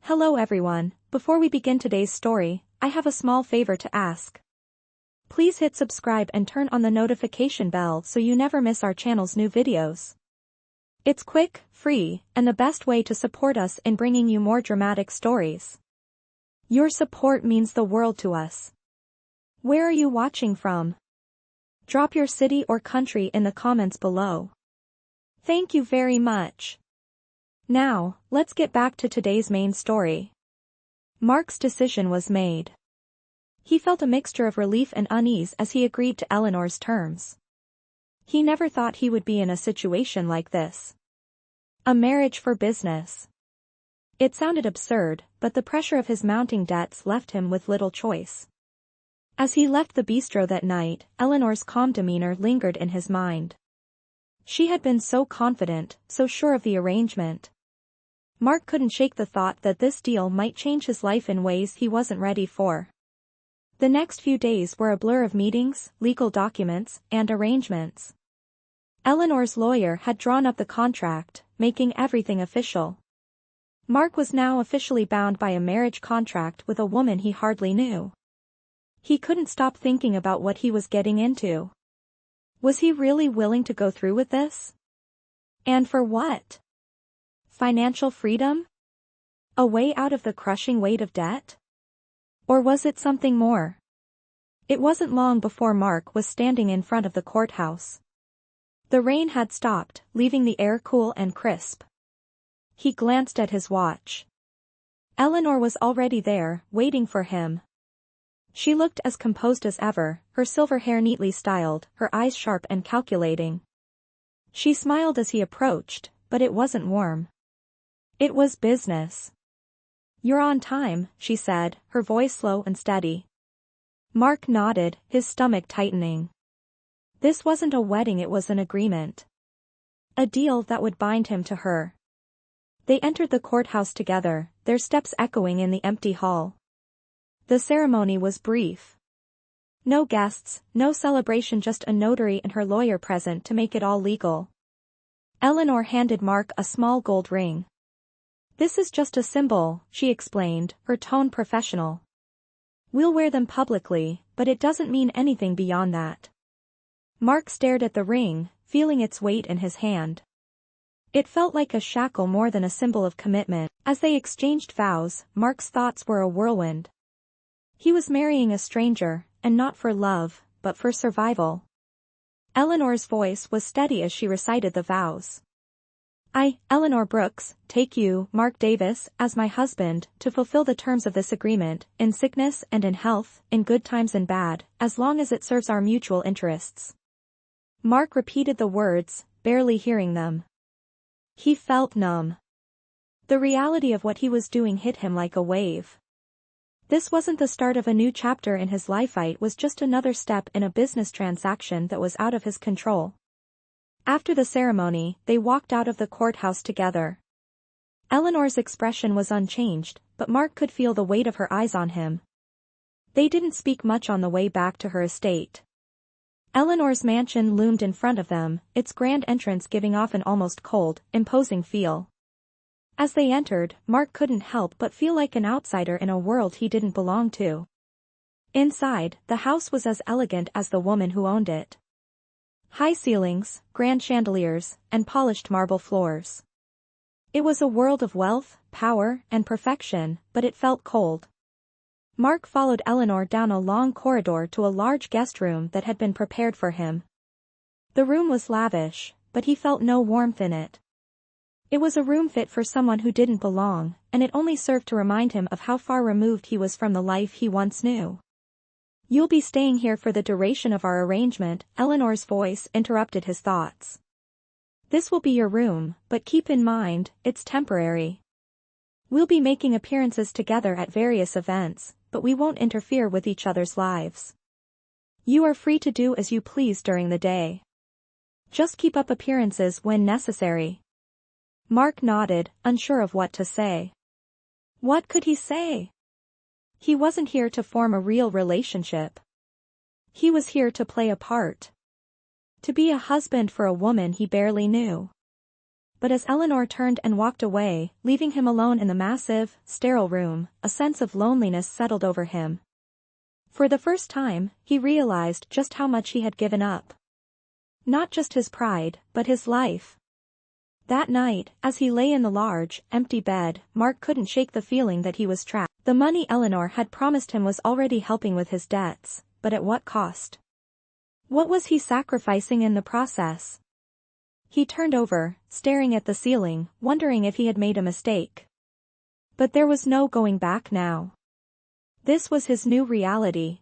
Hello everyone, before we begin today's story, I have a small favor to ask. Please hit subscribe and turn on the notification bell so you never miss our channel's new videos. It's quick, free, and the best way to support us in bringing you more dramatic stories. Your support means the world to us. Where are you watching from? Drop your city or country in the comments below. Thank you very much. Now, let's get back to today's main story. Mark's decision was made. He felt a mixture of relief and unease as he agreed to Eleanor's terms. He never thought he would be in a situation like this. A marriage for business. It sounded absurd, but the pressure of his mounting debts left him with little choice. As he left the bistro that night, Eleanor's calm demeanor lingered in his mind. She had been so confident, so sure of the arrangement. Mark couldn't shake the thought that this deal might change his life in ways he wasn't ready for. The next few days were a blur of meetings, legal documents, and arrangements. Eleanor's lawyer had drawn up the contract, making everything official. Mark was now officially bound by a marriage contract with a woman he hardly knew. He couldn't stop thinking about what he was getting into. Was he really willing to go through with this? And for what? Financial freedom? A way out of the crushing weight of debt? Or was it something more? It wasn't long before Mark was standing in front of the courthouse. The rain had stopped, leaving the air cool and crisp. He glanced at his watch. Eleanor was already there, waiting for him. She looked as composed as ever, her silver hair neatly styled, her eyes sharp and calculating. She smiled as he approached, but it wasn't warm. It was business. "You're on time," she said, her voice slow and steady. Mark nodded, his stomach tightening. This wasn't a wedding, it was an agreement. A deal that would bind him to her. They entered the courthouse together, their steps echoing in the empty hall. The ceremony was brief. No guests, no celebration, just a notary and her lawyer present to make it all legal. Eleanor handed Mark a small gold ring. "This is just a symbol," she explained, her tone professional. "We'll wear them publicly, but it doesn't mean anything beyond that." Mark stared at the ring, feeling its weight in his hand. It felt like a shackle more than a symbol of commitment. As they exchanged vows, Mark's thoughts were a whirlwind. He was marrying a stranger, and not for love, but for survival. Eleanor's voice was steady as she recited the vows. "I, Eleanor Brooks, take you, Mark Davis, as my husband, to fulfill the terms of this agreement, in sickness and in health, in good times and bad, as long as it serves our mutual interests." Mark repeated the words, barely hearing them. He felt numb. The reality of what he was doing hit him like a wave. This wasn't the start of a new chapter in his life, it was just another step in a business transaction that was out of his control. After the ceremony, they walked out of the courthouse together. Eleanor's expression was unchanged, but Mark could feel the weight of her eyes on him. They didn't speak much on the way back to her estate. Eleanor's mansion loomed in front of them, its grand entrance giving off an almost cold, imposing feel. As they entered, Mark couldn't help but feel like an outsider in a world he didn't belong to. Inside, the house was as elegant as the woman who owned it. High ceilings, grand chandeliers, and polished marble floors. It was a world of wealth, power, and perfection, but it felt cold. Mark followed Eleanor down a long corridor to a large guest room that had been prepared for him. The room was lavish, but he felt no warmth in it. It was a room fit for someone who didn't belong, and it only served to remind him of how far removed he was from the life he once knew. "You'll be staying here for the duration of our arrangement," Eleanor's voice interrupted his thoughts. "This will be your room, but keep in mind, it's temporary. We'll be making appearances together at various events, but we won't interfere with each other's lives. You are free to do as you please during the day. Just keep up appearances when necessary." Mark nodded, unsure of what to say. What could he say? He wasn't here to form a real relationship. He was here to play a part. To be a husband for a woman he barely knew. but as Eleanor turned and walked away, leaving him alone in the massive, sterile room, a sense of loneliness settled over him. For the first time, he realized just how much he had given up. Not just his pride, but his life. That night, as he lay in the large, empty bed, Mark couldn't shake the feeling that he was trapped. The money Eleanor had promised him was already helping with his debts, but at what cost? What was he sacrificing in the process? He turned over, staring at the ceiling, wondering if he had made a mistake. But there was no going back now. This was his new reality.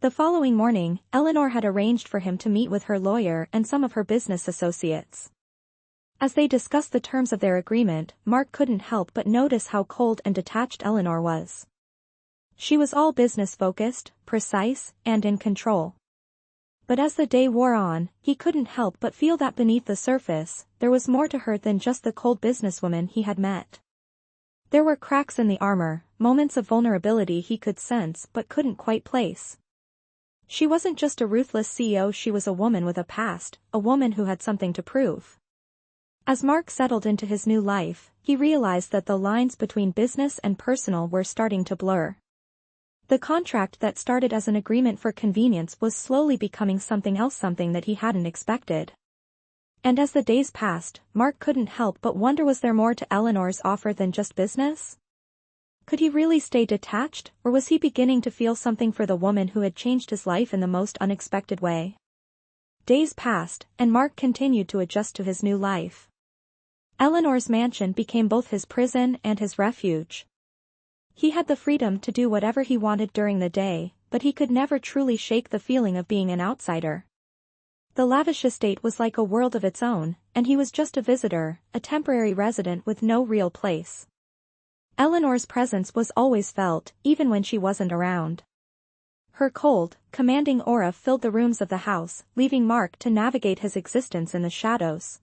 The following morning, Eleanor had arranged for him to meet with her lawyer and some of her business associates. As they discussed the terms of their agreement, Mark couldn't help but notice how cold and detached Eleanor was. She was all business-focused, precise, and in control. But as the day wore on, he couldn't help but feel that beneath the surface, there was more to her than just the cold businesswoman he had met. There were cracks in the armor, moments of vulnerability he could sense but couldn't quite place. She wasn't just a ruthless CEO, she was a woman with a past, a woman who had something to prove. As Mark settled into his new life, he realized that the lines between business and personal were starting to blur. The contract that started as an agreement for convenience was slowly becoming something else, something that he hadn't expected. And as the days passed, Mark couldn't help but wonder, was there more to Eleanor's offer than just business? Could he really stay detached, or was he beginning to feel something for the woman who had changed his life in the most unexpected way? Days passed, and Mark continued to adjust to his new life. Eleanor's mansion became both his prison and his refuge. He had the freedom to do whatever he wanted during the day, but he could never truly shake the feeling of being an outsider. The lavish estate was like a world of its own, and he was just a visitor, a temporary resident with no real place. Eleanor's presence was always felt, even when she wasn't around. Her cold, commanding aura filled the rooms of the house, leaving Mark to navigate his existence in the shadows.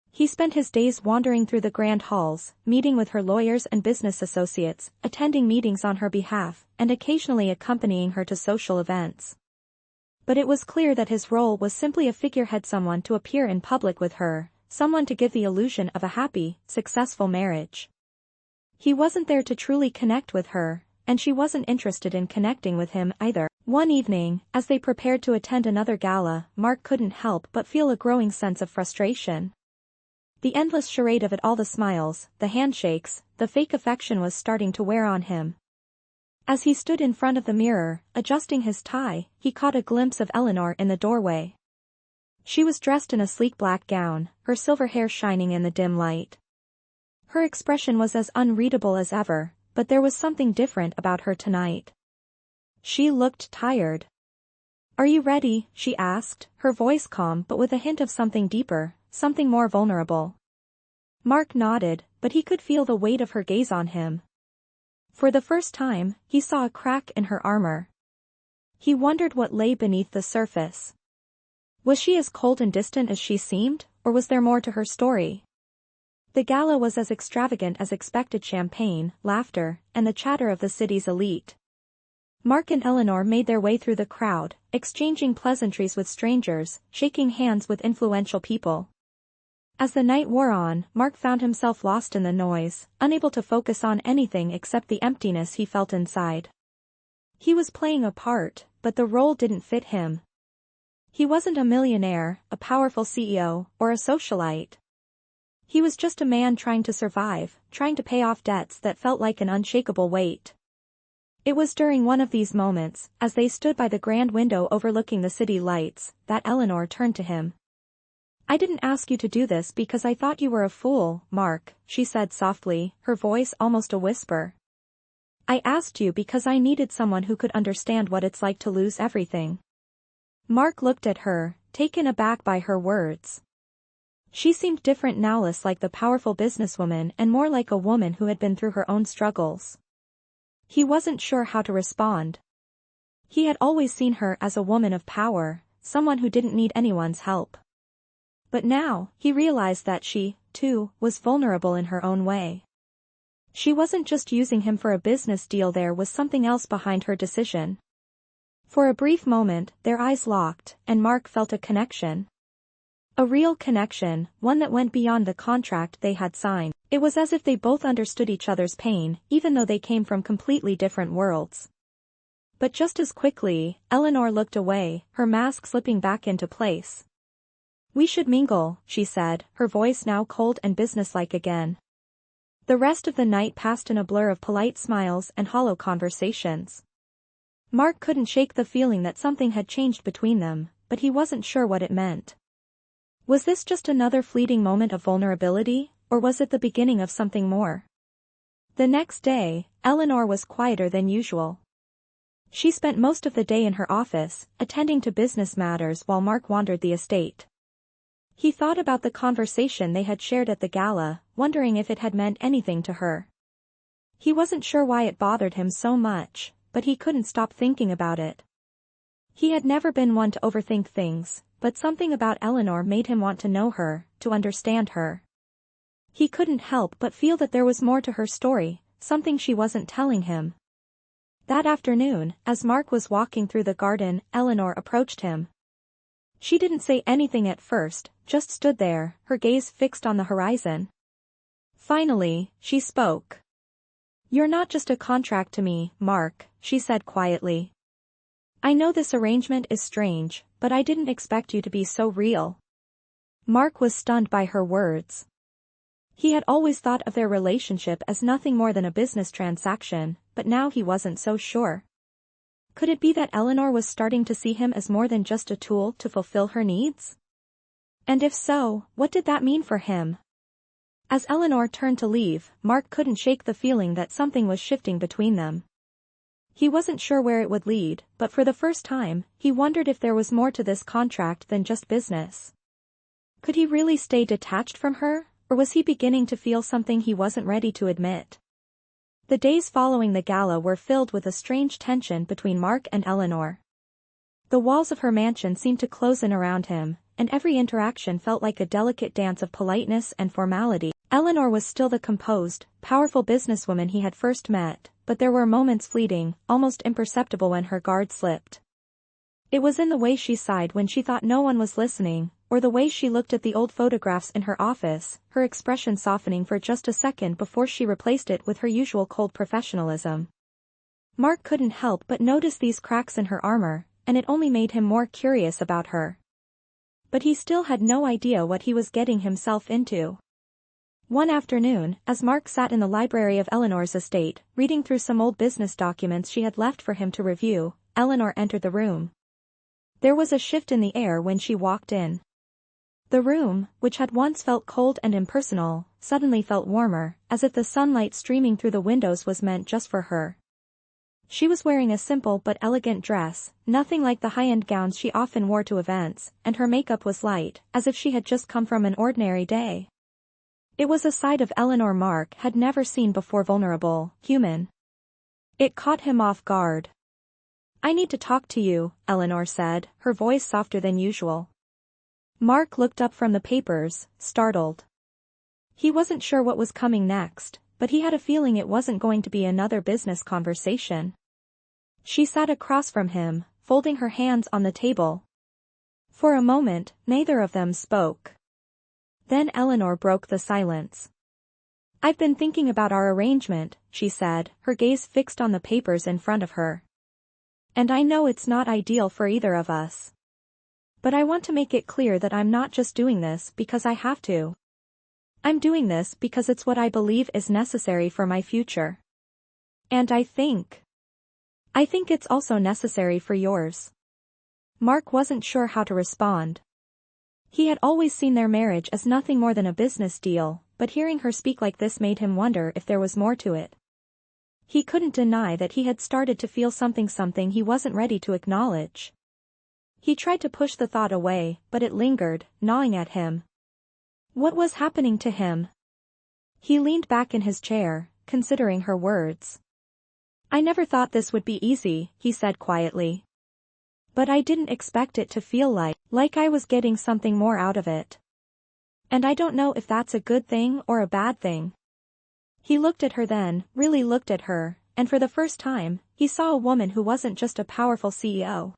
He spent his days wandering through the grand halls, meeting with her lawyers and business associates, attending meetings on her behalf, and occasionally accompanying her to social events. But it was clear that his role was simply a figurehead, someone to appear in public with her, someone to give the illusion of a happy, successful marriage. He wasn't there to truly connect with her, and she wasn't interested in connecting with him either. One evening, as they prepared to attend another gala, Mark couldn't help but feel a growing sense of frustration. The endless charade of it all, the smiles, the handshakes, the fake affection was starting to wear on him. As he stood in front of the mirror, adjusting his tie, he caught a glimpse of Eleanor in the doorway. She was dressed in a sleek black gown, her silver hair shining in the dim light. Her expression was as unreadable as ever, but there was something different about her tonight. She looked tired. "Are you ready?" she asked, her voice calm but with a hint of something deeper, something more vulnerable. Mark nodded, but he could feel the weight of her gaze on him. For the first time, he saw a crack in her armor. He wondered what lay beneath the surface. Was she as cold and distant as she seemed, or was there more to her story? The gala was as extravagant as expected: champagne, laughter, and the chatter of the city's elite. Mark and Eleanor made their way through the crowd, exchanging pleasantries with strangers, shaking hands with influential people. As the night wore on, Mark found himself lost in the noise, unable to focus on anything except the emptiness he felt inside. He was playing a part, but the role didn't fit him. He wasn't a millionaire, a powerful CEO, or a socialite. He was just a man trying to survive, trying to pay off debts that felt like an unshakable weight. It was during one of these moments, as they stood by the grand window overlooking the city lights, that Eleanor turned to him. "I didn't ask you to do this because I thought you were a fool, Mark," she said softly, her voice almost a whisper. "I asked you because I needed someone who could understand what it's like to lose everything." Mark looked at her, taken aback by her words. She seemed different now, less like the powerful businesswoman and more like a woman who had been through her own struggles. He wasn't sure how to respond. He had always seen her as a woman of power, someone who didn't need anyone's help. But now, he realized that she, too, was vulnerable in her own way. She wasn't just using him for a business deal, there was something else behind her decision. For a brief moment, their eyes locked, and Mark felt a connection. A real connection, one that went beyond the contract they had signed. It was as if they both understood each other's pain, even though they came from completely different worlds. But just as quickly, Eleanor looked away, her mask slipping back into place. "We should mingle," she said, her voice now cold and businesslike again. The rest of the night passed in a blur of polite smiles and hollow conversations. Mark couldn't shake the feeling that something had changed between them, but he wasn't sure what it meant. Was this just another fleeting moment of vulnerability, or was it the beginning of something more? The next day, Eleanor was quieter than usual. She spent most of the day in her office, attending to business matters while Mark wandered the estate. He thought about the conversation they had shared at the gala, wondering if it had meant anything to her. He wasn't sure why it bothered him so much, but he couldn't stop thinking about it. He had never been one to overthink things, but something about Eleanor made him want to know her, to understand her. He couldn't help but feel that there was more to her story, something she wasn't telling him. That afternoon, as Mark was walking through the garden, Eleanor approached him. She didn't say anything at first, just stood there, her gaze fixed on the horizon. Finally, she spoke. "You're not just a contract to me, Mark," she said quietly. "I know this arrangement is strange, but I didn't expect you to be so real." Mark was stunned by her words. He had always thought of their relationship as nothing more than a business transaction, but now he wasn't so sure. Could it be that Eleanor was starting to see him as more than just a tool to fulfill her needs? And if so, what did that mean for him? As Eleanor turned to leave, Mark couldn't shake the feeling that something was shifting between them. He wasn't sure where it would lead, but for the first time, he wondered if there was more to this contract than just business. Could he really stay detached from her, or was he beginning to feel something he wasn't ready to admit? The days following the gala were filled with a strange tension between Mark and Eleanor. The walls of her mansion seemed to close in around him, and every interaction felt like a delicate dance of politeness and formality. Eleanor was still the composed, powerful businesswoman he had first met, but there were moments fleeting, almost imperceptible when her guard slipped. It was in the way she sighed when she thought no one was listening, or the way she looked at the old photographs in her office, her expression softening for just a second before she replaced it with her usual cold professionalism. Mark couldn't help but notice these cracks in her armor, and it only made him more curious about her. But he still had no idea what he was getting himself into. One afternoon, as Mark sat in the library of Eleanor's estate, reading through some old business documents she had left for him to review, Eleanor entered the room. There was a shift in the air when she walked in. The room, which had once felt cold and impersonal, suddenly felt warmer, as if the sunlight streaming through the windows was meant just for her. She was wearing a simple but elegant dress, nothing like the high-end gowns she often wore to events, and her makeup was light, as if she had just come from an ordinary day. It was a side of Eleanor Mark had never seen before, vulnerable, human. It caught him off guard. "I need to talk to you," Eleanor said, her voice softer than usual. Mark looked up from the papers, startled. He wasn't sure what was coming next, but he had a feeling it wasn't going to be another business conversation. She sat across from him, folding her hands on the table. For a moment, neither of them spoke. Then Eleanor broke the silence. "I've been thinking about our arrangement," she said, her gaze fixed on the papers in front of her. "And I know it's not ideal for either of us. But I want to make it clear that I'm not just doing this because I have to. I'm doing this because it's what I believe is necessary for my future. And I think it's also necessary for yours." Mark wasn't sure how to respond. He had always seen their marriage as nothing more than a business deal, but hearing her speak like this made him wonder if there was more to it. He couldn't deny that he had started to feel something he wasn't ready to acknowledge. He tried to push the thought away, but it lingered, gnawing at him. What was happening to him? He leaned back in his chair, considering her words. "I never thought this would be easy," he said quietly. "But I didn't expect it to feel like I was getting something more out of it. And I don't know if that's a good thing or a bad thing." He looked at her then, really looked at her, and for the first time, he saw a woman who wasn't just a powerful CEO.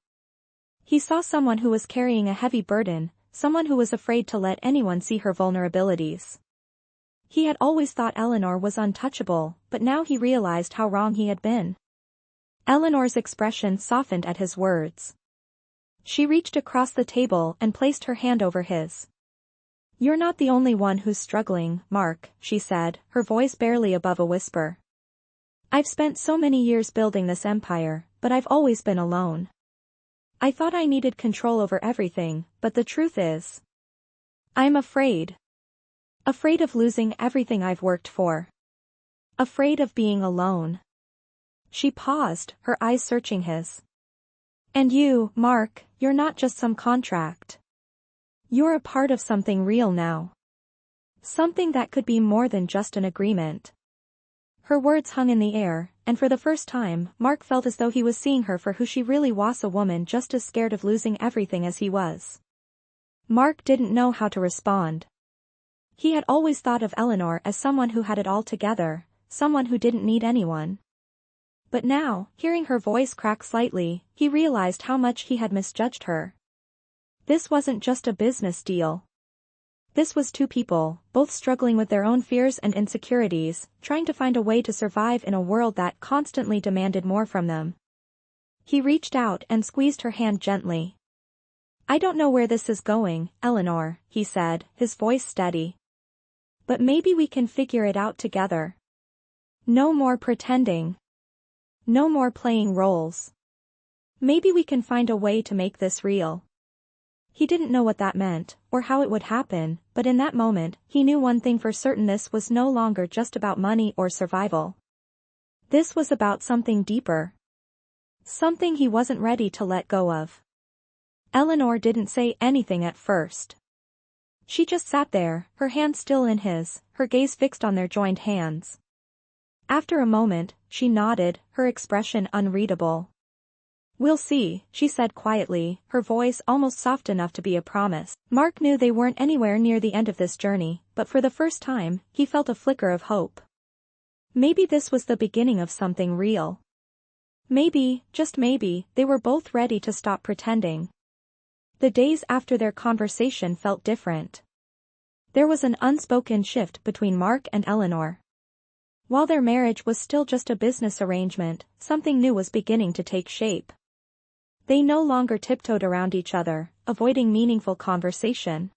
He saw someone who was carrying a heavy burden, someone who was afraid to let anyone see her vulnerabilities. He had always thought Eleanor was untouchable, but now he realized how wrong he had been. Eleanor's expression softened at his words. She reached across the table and placed her hand over his. "You're not the only one who's struggling, Mark," she said, her voice barely above a whisper. "I've spent so many years building this empire, but I've always been alone. I thought I needed control over everything, but the truth is, I'm afraid. Afraid of losing everything I've worked for. Afraid of being alone." She paused, her eyes searching his. "And you, Mark, you're not just some contract. You're a part of something real now. Something that could be more than just an agreement." Her words hung in the air, and for the first time, Mark felt as though he was seeing her for who she really was, a woman just as scared of losing everything as he was. Mark didn't know how to respond. He had always thought of Eleanor as someone who had it all together, someone who didn't need anyone. But now, hearing her voice crack slightly, he realized how much he had misjudged her. This wasn't just a business deal. This was two people, both struggling with their own fears and insecurities, trying to find a way to survive in a world that constantly demanded more from them. He reached out and squeezed her hand gently. "I don't know where this is going, Eleanor," he said, his voice steady. "But maybe we can figure it out together. No more pretending. No more playing roles. Maybe we can find a way to make this real." He didn't know what that meant, or how it would happen, but in that moment, he knew one thing for certain: this was no longer just about money or survival. This was about something deeper. Something he wasn't ready to let go of. Eleanor didn't say anything at first. She just sat there, her hand still in his, her gaze fixed on their joined hands. After a moment, she nodded, her expression unreadable. "We'll see," she said quietly, her voice almost soft enough to be a promise. Mark knew they weren't anywhere near the end of this journey, but for the first time, he felt a flicker of hope. Maybe this was the beginning of something real. Maybe, just maybe, they were both ready to stop pretending. The days after their conversation felt different. There was an unspoken shift between Mark and Eleanor. While their marriage was still just a business arrangement, something new was beginning to take shape. They no longer tiptoed around each other, avoiding meaningful conversation.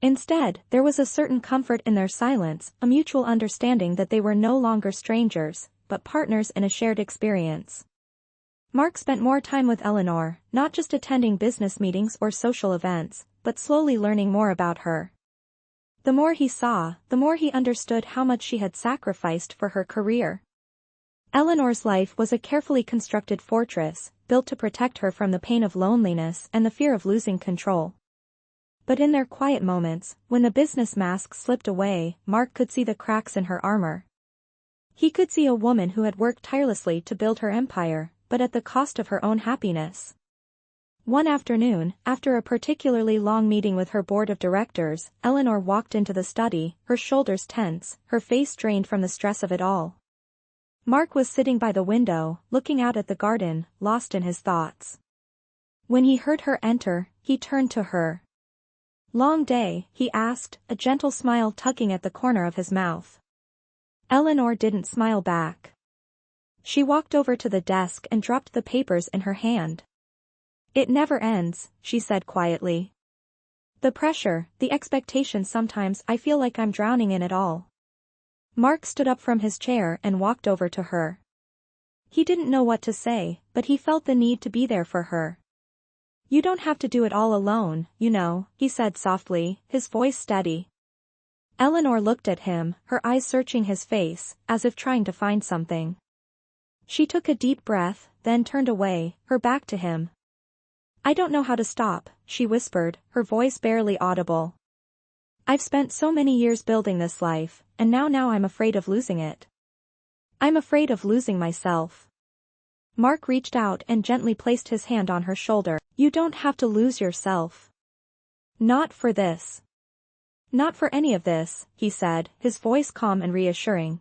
Instead, there was a certain comfort in their silence, a mutual understanding that they were no longer strangers, but partners in a shared experience. Mark spent more time with Eleanor, not just attending business meetings or social events, but slowly learning more about her. The more he saw, the more he understood how much she had sacrificed for her career. Eleanor's life was a carefully constructed fortress, built to protect her from the pain of loneliness and the fear of losing control. But in their quiet moments, when the business mask slipped away, Mark could see the cracks in her armor. He could see a woman who had worked tirelessly to build her empire, but at the cost of her own happiness. One afternoon, after a particularly long meeting with her board of directors, Eleanor walked into the study, her shoulders tense, her face drained from the stress of it all. Mark was sitting by the window, looking out at the garden, lost in his thoughts. When he heard her enter, he turned to her. "Long day?" he asked, a gentle smile tugging at the corner of his mouth. Eleanor didn't smile back. She walked over to the desk and dropped the papers in her hand. "It never ends," she said quietly. "The pressure, the expectation, sometimes I feel like I'm drowning in it all." Mark stood up from his chair and walked over to her. He didn't know what to say, but he felt the need to be there for her. "You don't have to do it all alone, you know," he said softly, his voice steady. Eleanor looked at him, her eyes searching his face, as if trying to find something. She took a deep breath, then turned away, her back to him. "I don't know how to stop," she whispered, her voice barely audible. "I've spent so many years building this life, and now I'm afraid of losing it. I'm afraid of losing myself." Mark reached out and gently placed his hand on her shoulder. "You don't have to lose yourself. Not for this. Not for any of this," he said, his voice calm and reassuring.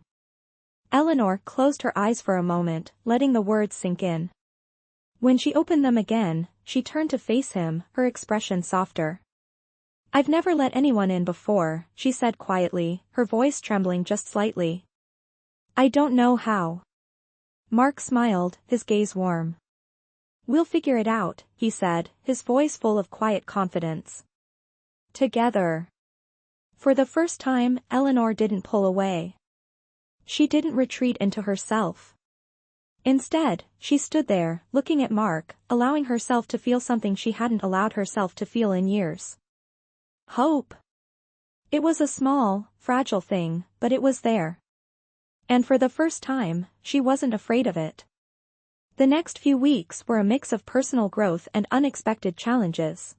Eleanor closed her eyes for a moment, letting the words sink in. When she opened them again, she turned to face him, her expression softer. I've never let anyone in before, she said quietly, her voice trembling just slightly. I don't know how. Mark smiled, his gaze warm. We'll figure it out, he said, his voice full of quiet confidence. Together. For the first time, Eleanor didn't pull away. She didn't retreat into herself. Instead, she stood there, looking at Mark, allowing herself to feel something she hadn't allowed herself to feel in years. Hope. It was a small, fragile thing, but it was there. And for the first time, she wasn't afraid of it. The next few weeks were a mix of personal growth and unexpected challenges.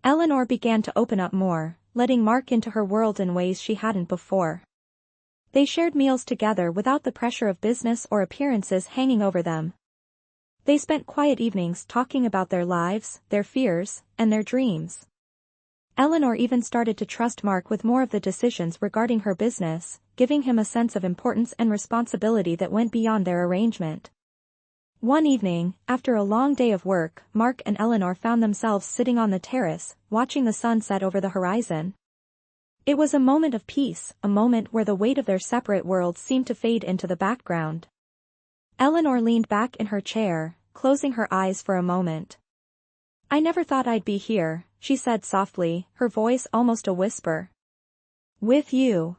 Eleanor began to open up more, letting Mark into her world in ways she hadn't before. They shared meals together without the pressure of business or appearances hanging over them. They spent quiet evenings talking about their lives, their fears, and their dreams. Eleanor even started to trust Mark with more of the decisions regarding her business, giving him a sense of importance and responsibility that went beyond their arrangement. One evening, after a long day of work, Mark and Eleanor found themselves sitting on the terrace, watching the sun set over the horizon. It was a moment of peace, a moment where the weight of their separate worlds seemed to fade into the background. Eleanor leaned back in her chair, closing her eyes for a moment. I never thought I'd be here, she said softly, her voice almost a whisper. With you.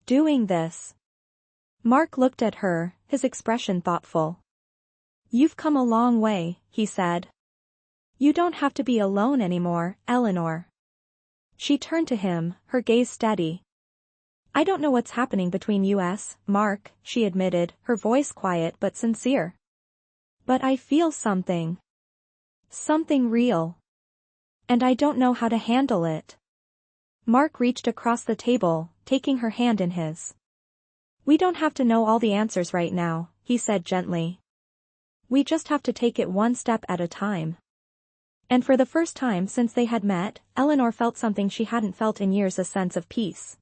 Doing this. Mark looked at her, his expression thoughtful. You've come a long way, he said. You don't have to be alone anymore, Eleanor. She turned to him, her gaze steady. I don't know what's happening between us, Mark, she admitted, her voice quiet but sincere. But I feel something. Something real. And I don't know how to handle it. Mark reached across the table, taking her hand in his. We don't have to know all the answers right now, he said gently. We just have to take it one step at a time. And for the first time since they had met, Eleanor felt something she hadn't felt in years, a sense of peace.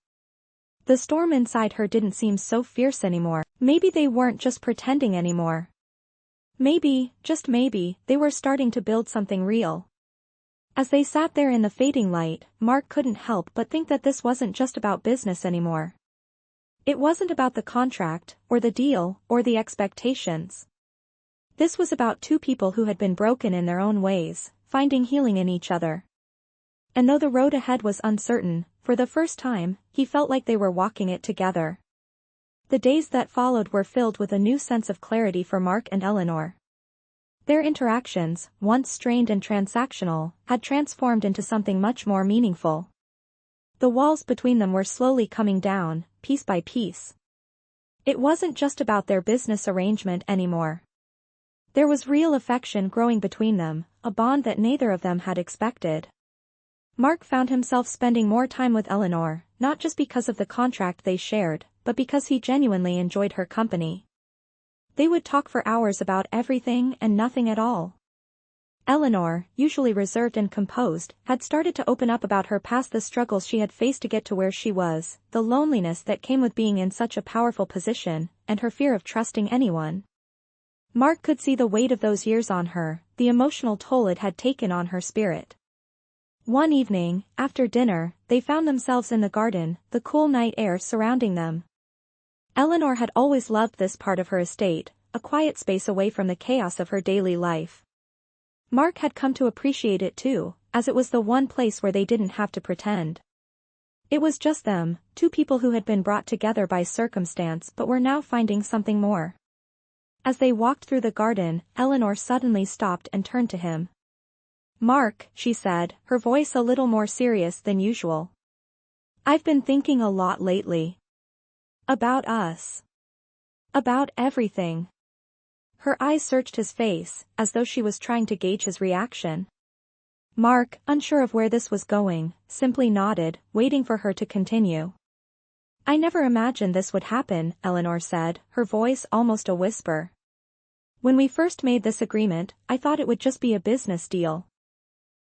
The storm inside her didn't seem so fierce anymore. Maybe they weren't just pretending anymore. Maybe, just maybe, they were starting to build something real. As they sat there in the fading light, Mark couldn't help but think that this wasn't just about business anymore. It wasn't about the contract, or the deal, or the expectations. This was about two people who had been broken in their own ways, finding healing in each other. And though the road ahead was uncertain, for the first time, he felt like they were walking it together. The days that followed were filled with a new sense of clarity for Mark and Eleanor. Their interactions, once strained and transactional, had transformed into something much more meaningful. The walls between them were slowly coming down, piece by piece. It wasn't just about their business arrangement anymore. There was real affection growing between them, a bond that neither of them had expected. Mark found himself spending more time with Eleanor, not just because of the contract they shared, but because he genuinely enjoyed her company. They would talk for hours about everything and nothing at all. Eleanor, usually reserved and composed, had started to open up about her past, the struggles she had faced to get to where she was, the loneliness that came with being in such a powerful position, and her fear of trusting anyone. Mark could see the weight of those years on her, the emotional toll it had taken on her spirit. One evening, after dinner, they found themselves in the garden, the cool night air surrounding them. Eleanor had always loved this part of her estate, a quiet space away from the chaos of her daily life. Mark had come to appreciate it too, as it was the one place where they didn't have to pretend. It was just them, two people who had been brought together by circumstance but were now finding something more. As they walked through the garden, Eleanor suddenly stopped and turned to him. Mark, she said, her voice a little more serious than usual. I've been thinking a lot lately. About us. About everything. Her eyes searched his face, as though she was trying to gauge his reaction. Mark, unsure of where this was going, simply nodded, waiting for her to continue. I never imagined this would happen, Eleanor said, her voice almost a whisper. When we first made this agreement, I thought it would just be a business deal.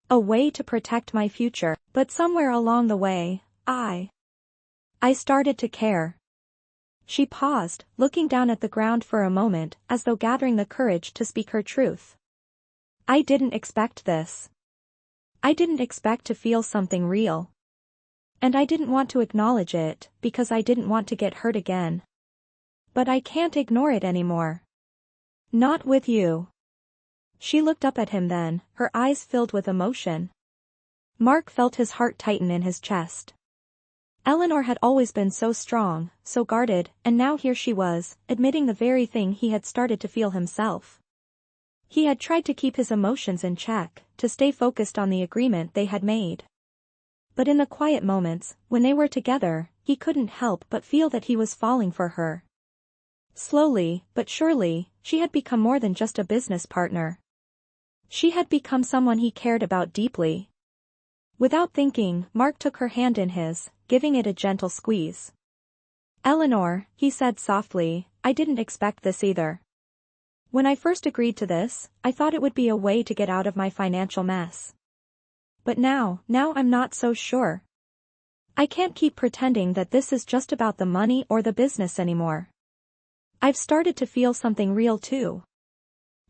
A way to protect my future, but somewhere along the way, I started to care. She paused, looking down at the ground for a moment, as though gathering the courage to speak her truth. I didn't expect this. I didn't expect to feel something real. And I didn't want to acknowledge it, because I didn't want to get hurt again. But I can't ignore it anymore. Not with you. She looked up at him then, her eyes filled with emotion. Mark felt his heart tighten in his chest. Eleanor had always been so strong, so guarded, and now here she was, admitting the very thing he had started to feel himself. He had tried to keep his emotions in check, to stay focused on the agreement they had made. But in the quiet moments, when they were together, he couldn't help but feel that he was falling for her. Slowly, but surely, she had become more than just a business partner. She had become someone he cared about deeply. Without thinking, Mark took her hand in his, giving it a gentle squeeze. Eleanor, he said softly, I didn't expect this either. When I first agreed to this, I thought it would be a way to get out of my financial mess. But now I'm not so sure. I can't keep pretending that this is just about the money or the business anymore. I've started to feel something real too.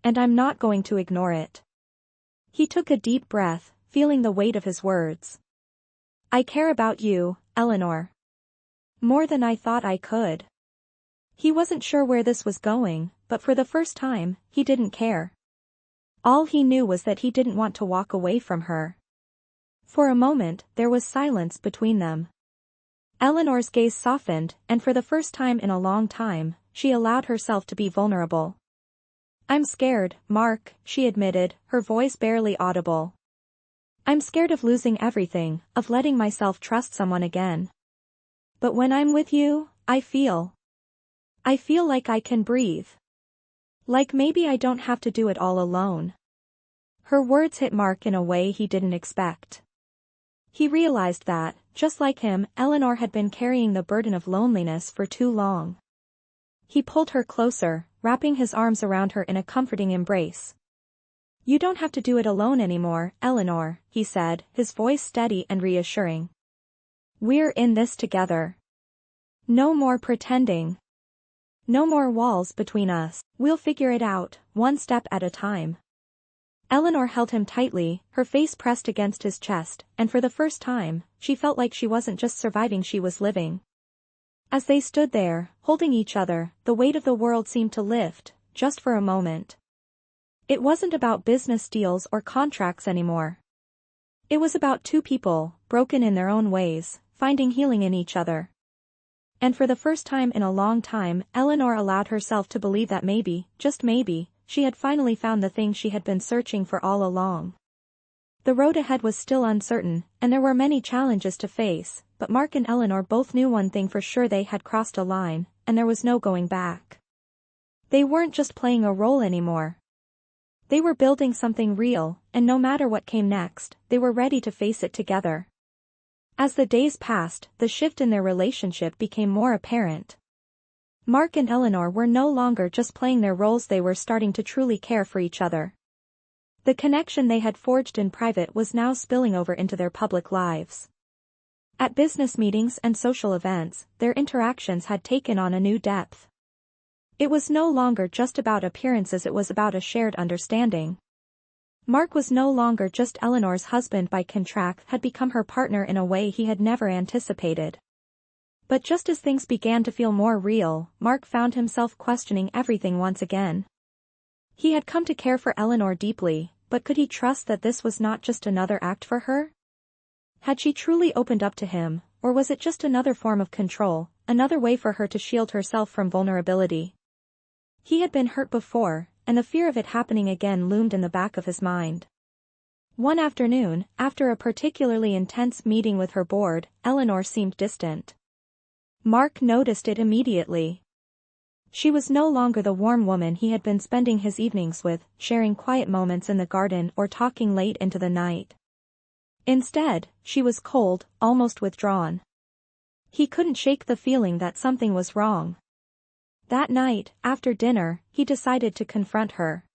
And I'm not going to ignore it. He took a deep breath, feeling the weight of his words. I care about you, Eleanor. More than I thought I could. He wasn't sure where this was going, but for the first time, he didn't care. All he knew was that he didn't want to walk away from her. For a moment, there was silence between them. Eleanor's gaze softened, and for the first time in a long time, she allowed herself to be vulnerable. I'm scared, Mark, she admitted, her voice barely audible. I'm scared of losing everything, of letting myself trust someone again. But when I'm with you, I feel like I can breathe. Like maybe I don't have to do it all alone. Her words hit Mark in a way he didn't expect. He realized that, just like him, Eleanor had been carrying the burden of loneliness for too long. He pulled her closer, wrapping his arms around her in a comforting embrace. You don't have to do it alone anymore, Eleanor, he said, his voice steady and reassuring. We're in this together. No more pretending. No more walls between us. We'll figure it out, one step at a time. Eleanor held him tightly, her face pressed against his chest, and for the first time, she felt like she wasn't just surviving, she was living. As they stood there, holding each other, the weight of the world seemed to lift, just for a moment. It wasn't about business deals or contracts anymore. It was about two people, broken in their own ways, finding healing in each other. And for the first time in a long time, Eleanor allowed herself to believe that maybe, just maybe, she had finally found the thing she had been searching for all along. The road ahead was still uncertain, and there were many challenges to face, but Mark and Eleanor both knew one thing for sure: they had crossed a line, and there was no going back. They weren't just playing a role anymore. They were building something real, and no matter what came next, they were ready to face it together. As the days passed, the shift in their relationship became more apparent. Mark and Eleanor were no longer just playing their roles, they were starting to truly care for each other. The connection they had forged in private was now spilling over into their public lives. At business meetings and social events, their interactions had taken on a new depth. It was no longer just about appearances, it was about a shared understanding. Mark was no longer just Eleanor's husband by contract, had become her partner in a way he had never anticipated. But just as things began to feel more real, Mark found himself questioning everything once again. He had come to care for Eleanor deeply, but could he trust that this was not just another act for her? Had she truly opened up to him, or was it just another form of control, another way for her to shield herself from vulnerability? He had been hurt before, and the fear of it happening again loomed in the back of his mind. One afternoon, after a particularly intense meeting with her board, Eleanor seemed distant. Mark noticed it immediately. She was no longer the warm woman he had been spending his evenings with, sharing quiet moments in the garden or talking late into the night. Instead, she was cold, almost withdrawn. He couldn't shake the feeling that something was wrong. That night, after dinner, he decided to confront her.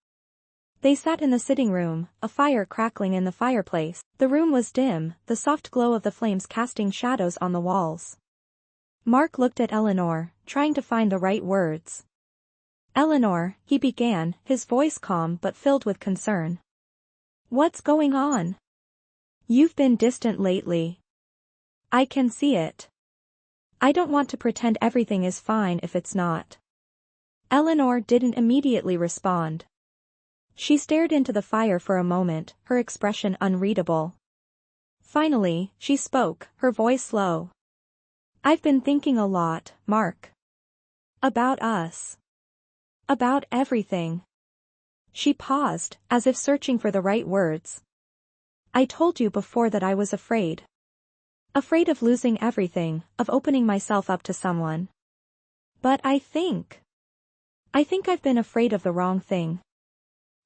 They sat in the sitting room, a fire crackling in the fireplace. The room was dim, the soft glow of the flames casting shadows on the walls. Mark looked at Eleanor, trying to find the right words. Eleanor, he began, his voice calm but filled with concern. What's going on? You've been distant lately. I can see it. I don't want to pretend everything is fine if it's not. Eleanor didn't immediately respond. She stared into the fire for a moment, her expression unreadable. Finally, she spoke, her voice low. I've been thinking a lot, Mark. About us. About everything. She paused, as if searching for the right words. I told you before that I was afraid. Afraid of losing everything, of opening myself up to someone. But I think I've been afraid of the wrong thing.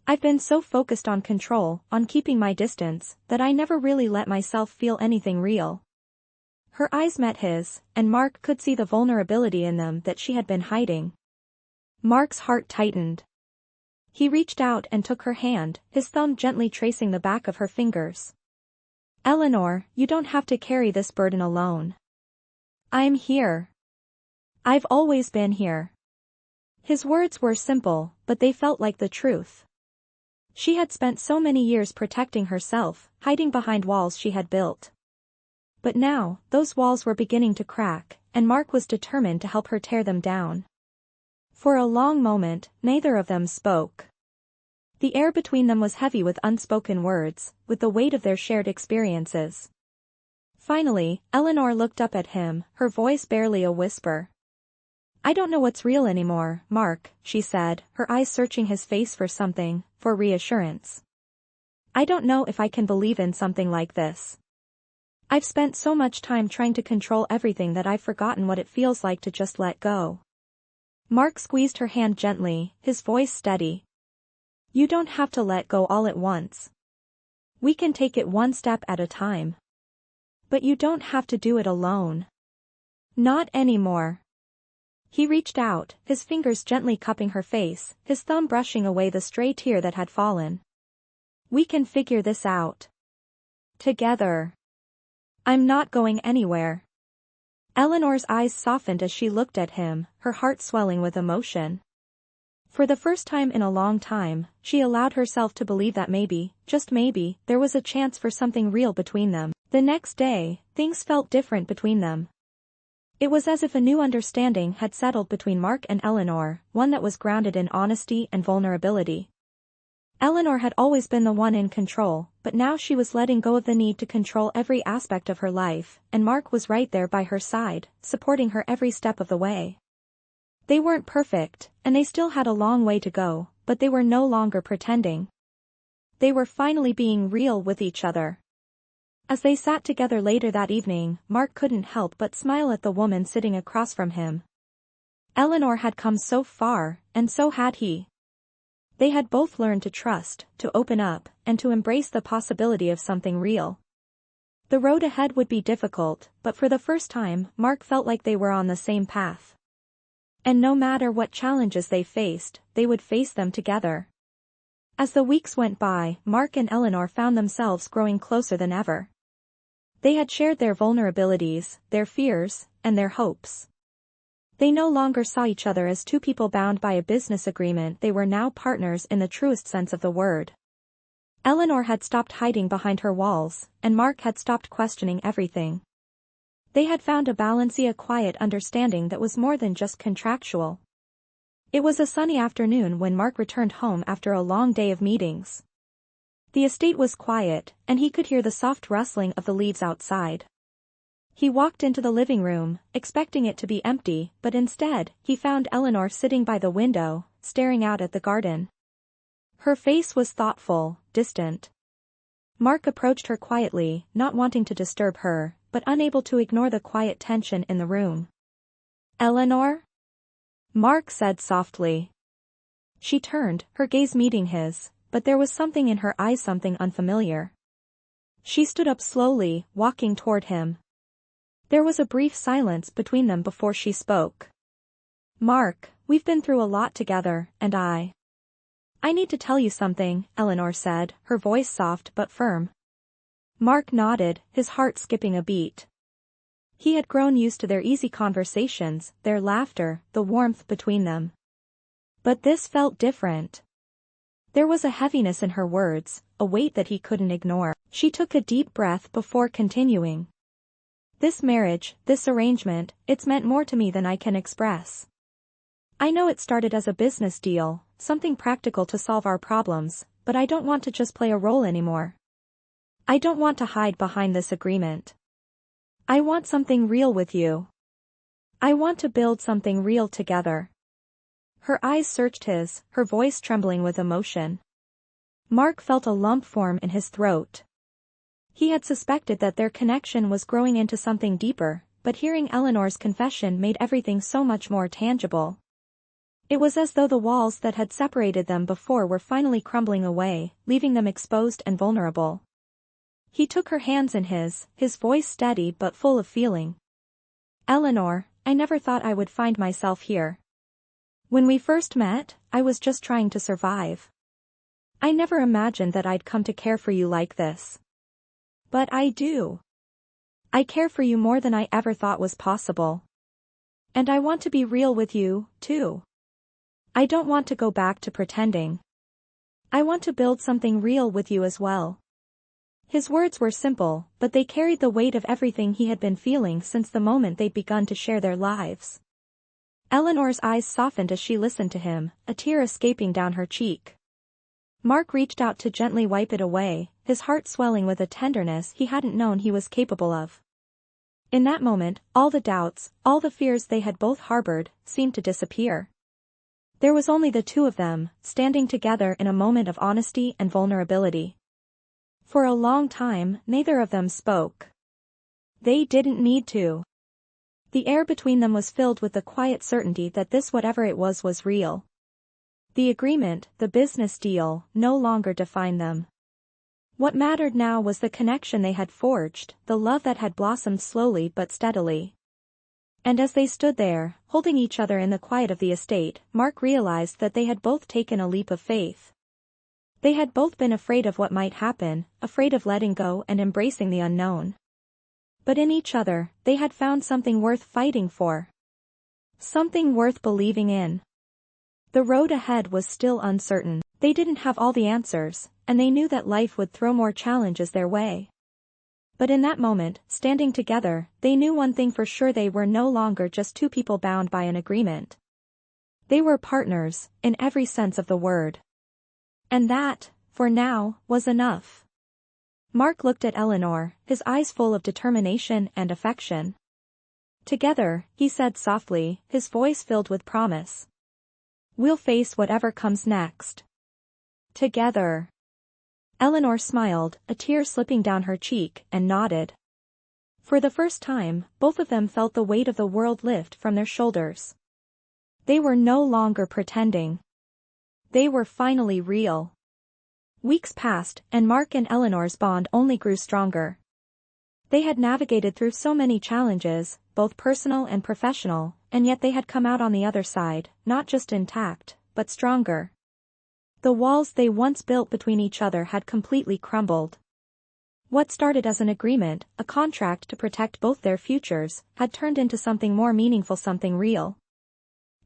I've been so focused on control, on keeping my distance, that I never really let myself feel anything real. Her eyes met his, and Mark could see the vulnerability in them that she had been hiding. Mark's heart tightened. He reached out and took her hand, his thumb gently tracing the back of her fingers. Eleanor, you don't have to carry this burden alone. I'm here. I've always been here. His words were simple, but they felt like the truth. She had spent so many years protecting herself, hiding behind walls she had built. But now, those walls were beginning to crack, and Mark was determined to help her tear them down. For a long moment, neither of them spoke. The air between them was heavy with unspoken words, with the weight of their shared experiences. Finally, Eleanor looked up at him, her voice barely a whisper. I don't know what's real anymore, Mark, she said, her eyes searching his face for something, for reassurance. I don't know if I can believe in something like this. I've spent so much time trying to control everything that I've forgotten what it feels like to just let go. Mark squeezed her hand gently, his voice steady. You don't have to let go all at once. We can take it one step at a time. But you don't have to do it alone. Not anymore. He reached out, his fingers gently cupping her face, his thumb brushing away the stray tear that had fallen. We can figure this out. Together. I'm not going anywhere. Eleanor's eyes softened as she looked at him, her heart swelling with emotion. For the first time in a long time, she allowed herself to believe that maybe, just maybe, there was a chance for something real between them. The next day, things felt different between them. It was as if a new understanding had settled between Mark and Eleanor, one that was grounded in honesty and vulnerability. Eleanor had always been the one in control, but now she was letting go of the need to control every aspect of her life, and Mark was right there by her side, supporting her every step of the way. They weren't perfect, and they still had a long way to go, but they were no longer pretending. They were finally being real with each other. As they sat together later that evening, Mark couldn't help but smile at the woman sitting across from him. Eleanor had come so far, and so had he. They had both learned to trust, to open up, and to embrace the possibility of something real. The road ahead would be difficult, but for the first time, Mark felt like they were on the same path. And no matter what challenges they faced, they would face them together. As the weeks went by, Mark and Eleanor found themselves growing closer than ever. They had shared their vulnerabilities, their fears, and their hopes. They no longer saw each other as two people bound by a business agreement, they were now partners in the truest sense of the word. Eleanor had stopped hiding behind her walls, and Mark had stopped questioning everything. They had found a balance, a quiet understanding that was more than just contractual. It was a sunny afternoon when Mark returned home after a long day of meetings. The estate was quiet, and he could hear the soft rustling of the leaves outside. He walked into the living room, expecting it to be empty, but instead, he found Eleanor sitting by the window, staring out at the garden. Her face was thoughtful, distant. Mark approached her quietly, not wanting to disturb her, but unable to ignore the quiet tension in the room. Eleanor? Mark said softly. She turned, her gaze meeting his, but there was something in her eyes, something unfamiliar. She stood up slowly, walking toward him. There was a brief silence between them before she spoke. Mark, we've been through a lot together, and I need to tell you something, Eleanor said, her voice soft but firm. Mark nodded, his heart skipping a beat. He had grown used to their easy conversations, their laughter, the warmth between them. But this felt different. There was a heaviness in her words, a weight that he couldn't ignore. She took a deep breath before continuing. This marriage, this arrangement, it's meant more to me than I can express. I know it started as a business deal, something practical to solve our problems, but I don't want to just play a role anymore. I don't want to hide behind this agreement. I want something real with you. I want to build something real together. Her eyes searched his, her voice trembling with emotion. Mark felt a lump form in his throat. He had suspected that their connection was growing into something deeper, but hearing Eleanor's confession made everything so much more tangible. It was as though the walls that had separated them before were finally crumbling away, leaving them exposed and vulnerable. He took her hands in his voice steady but full of feeling. Eleanor, I never thought I would find myself here. When we first met, I was just trying to survive. I never imagined that I'd come to care for you like this. But I do. I care for you more than I ever thought was possible. And I want to be real with you, too. I don't want to go back to pretending. I want to build something real with you as well. His words were simple, but they carried the weight of everything he had been feeling since the moment they'd begun to share their lives. Eleanor's eyes softened as she listened to him, a tear escaping down her cheek. Mark reached out to gently wipe it away, his heart swelling with a tenderness he hadn't known he was capable of. In that moment, all the doubts, all the fears they had both harbored, seemed to disappear. There was only the two of them, standing together in a moment of honesty and vulnerability. For a long time, neither of them spoke. They didn't need to. The air between them was filled with the quiet certainty that this whatever it was real. The agreement, the business deal, no longer defined them. What mattered now was the connection they had forged, the love that had blossomed slowly but steadily. And as they stood there, holding each other in the quiet of the estate, Mark realized that they had both taken a leap of faith. They had both been afraid of what might happen, afraid of letting go and embracing the unknown. But in each other, they had found something worth fighting for. Something worth believing in. The road ahead was still uncertain. They didn't have all the answers, and they knew that life would throw more challenges their way. But in that moment, standing together, they knew one thing for sure: they were no longer just two people bound by an agreement. They were partners, in every sense of the word. And that, for now, was enough. Mark looked at Eleanor, his eyes full of determination and affection. Together, he said softly, his voice filled with promise. We'll face whatever comes next. Together. Eleanor smiled, a tear slipping down her cheek, and nodded. For the first time, both of them felt the weight of the world lift from their shoulders. They were no longer pretending. They were finally real. Weeks passed, and Mark and Eleanor's bond only grew stronger. They had navigated through so many challenges, both personal and professional, and yet they had come out on the other side, not just intact, but stronger. The walls they once built between each other had completely crumbled. What started as an agreement, a contract to protect both their futures, had turned into something more meaningful, something real.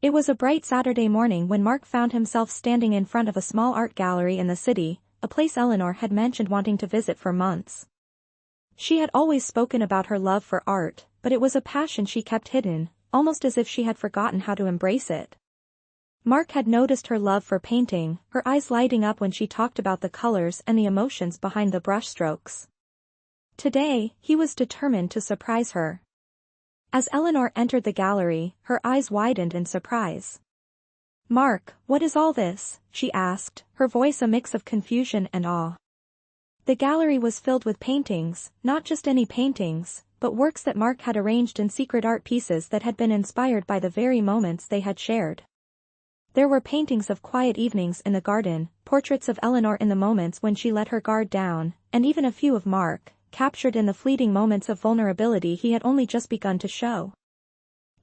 It was a bright Saturday morning when Mark found himself standing in front of a small art gallery in the city, a place Eleanor had mentioned wanting to visit for months. She had always spoken about her love for art, but it was a passion she kept hidden, almost as if she had forgotten how to embrace it. Mark had noticed her love for painting, her eyes lighting up when she talked about the colors and the emotions behind the brushstrokes. Today, he was determined to surprise her. As Eleanor entered the gallery, her eyes widened in surprise. "Mark, what is all this?" she asked, her voice a mix of confusion and awe. The gallery was filled with paintings, not just any paintings, but works that Mark had arranged in secret art pieces that had been inspired by the very moments they had shared. There were paintings of quiet evenings in the garden, portraits of Eleanor in the moments when she let her guard down, and even a few of Mark, captured in the fleeting moments of vulnerability he had only just begun to show.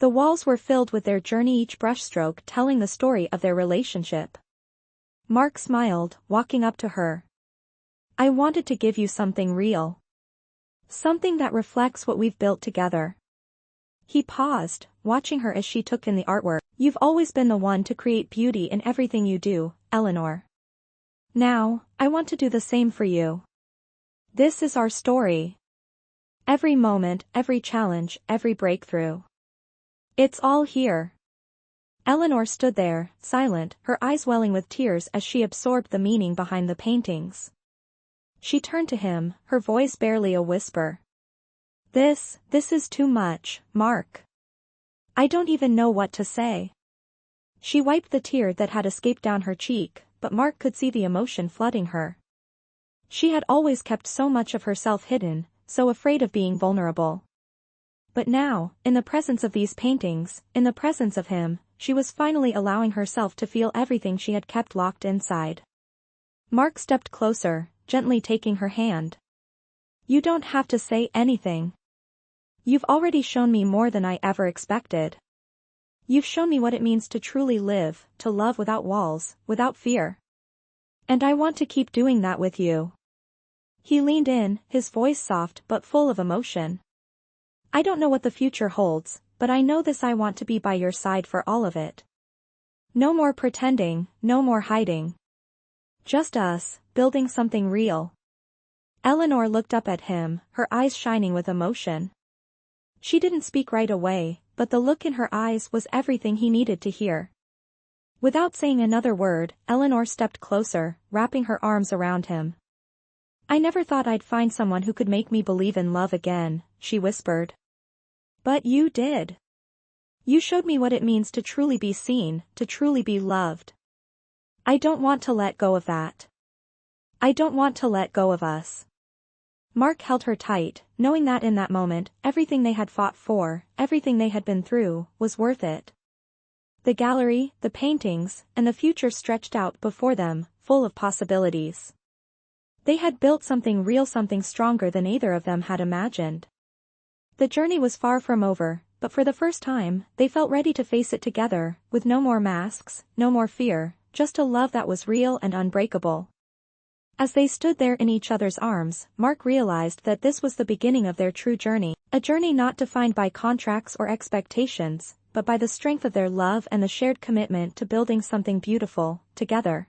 The walls were filled with their journey, each brushstroke telling the story of their relationship. Mark smiled, walking up to her. "I wanted to give you something real. Something that reflects what we've built together." He paused, watching her as she took in the artwork. "You've always been the one to create beauty in everything you do, Eleanor. Now, I want to do the same for you. This is our story. Every moment, every challenge, every breakthrough. It's all here. Eleanor stood there, silent, her eyes welling with tears as she absorbed the meaning behind the paintings. She turned to him, her voice barely a whisper. This is too much, Mark. I don't even know what to say. She wiped the tear that had escaped down her cheek, but Mark could see the emotion flooding her. She had always kept so much of herself hidden, so afraid of being vulnerable. But now, in the presence of these paintings, in the presence of him, she was finally allowing herself to feel everything she had kept locked inside. Mark stepped closer, gently taking her hand. You don't have to say anything. You've already shown me more than I ever expected. You've shown me what it means to truly live, to love without walls, without fear. And I want to keep doing that with you. He leaned in, his voice soft but full of emotion. I don't know what the future holds, but I know this: I want to be by your side for all of it. No more pretending, no more hiding. Just us, building something real. Eleanor looked up at him, her eyes shining with emotion. She didn't speak right away, but the look in her eyes was everything he needed to hear. Without saying another word, Eleanor stepped closer, wrapping her arms around him. I never thought I'd find someone who could make me believe in love again, she whispered. But you did. You showed me what it means to truly be seen, to truly be loved. I don't want to let go of that. I don't want to let go of us. Mark held her tight, knowing that in that moment, everything they had fought for, everything they had been through, was worth it. The gallery, the paintings, and the future stretched out before them, full of possibilities. They had built something real, something stronger than either of them had imagined. The journey was far from over, but for the first time, they felt ready to face it together, with no more masks, no more fear, just a love that was real and unbreakable. As they stood there in each other's arms, Mark realized that this was the beginning of their true journey, a journey not defined by contracts or expectations, but by the strength of their love and the shared commitment to building something beautiful, together.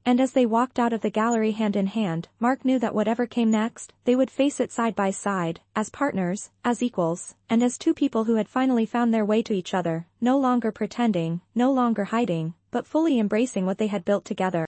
And as they walked out of the gallery hand in hand, Mark knew that whatever came next, they would face it side by side, as partners, as equals, and as two people who had finally found their way to each other, no longer pretending, no longer hiding, but fully embracing what they had built together.